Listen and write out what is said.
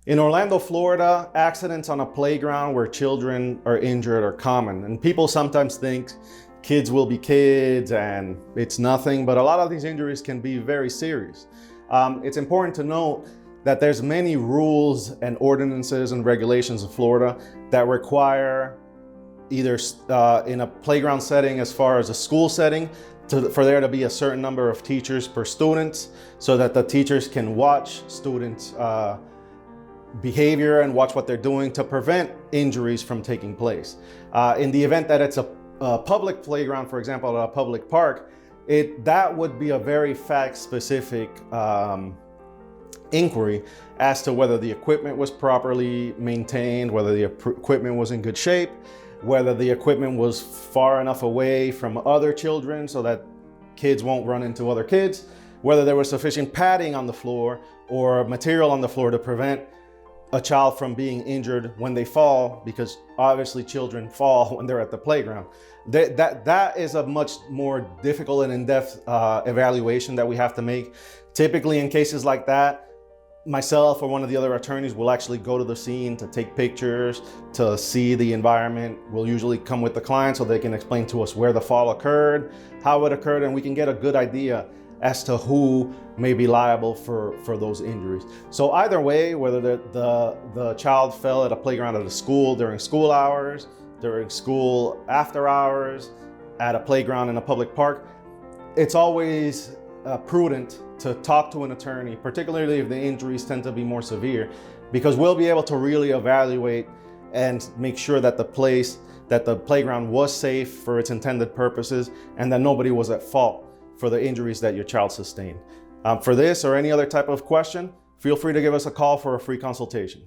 In Orlando, Florida, accidents on a playground where children are injured are common. And people sometimes think kids will be kids and it's nothing, but a lot of these injuries can be very serious. It's important to note that there's many rules and ordinances and regulations in Florida that require either in a playground setting as far as a school setting, for there to be a certain number of teachers per student so that the teachers can watch students' behavior and watch what they're doing to prevent injuries from taking place. In the event that it's a public playground, for example, at a public park, that would be a very fact-specific inquiry as to whether the equipment was properly maintained, whether the equipment was in good shape, whether the equipment was far enough away from other children so that kids won't run into other kids, whether there was sufficient padding on the floor or material on the floor to prevent a child from being injured when they fall, because obviously children fall when they're at the playground. That is a much more difficult and in-depth evaluation that we have to make. Typically in cases like that, myself or one of the other attorneys will actually go to the scene to take pictures, to see the environment. We'll usually come with the client so they can explain to us where the fall occurred, how it occurred, and we can get a good idea as to who may be liable for those injuries. So either way, whether the child fell at a playground at a school during school hours, during school after hours, at a playground in a public park, it's always prudent to talk to an attorney, particularly if the injuries tend to be more severe, because we'll be able to really evaluate and make sure that the playground was safe for its intended purposes and that nobody was at fault for the injuries that your child sustained. For this or any other type of question, feel free to give us a call for a free consultation.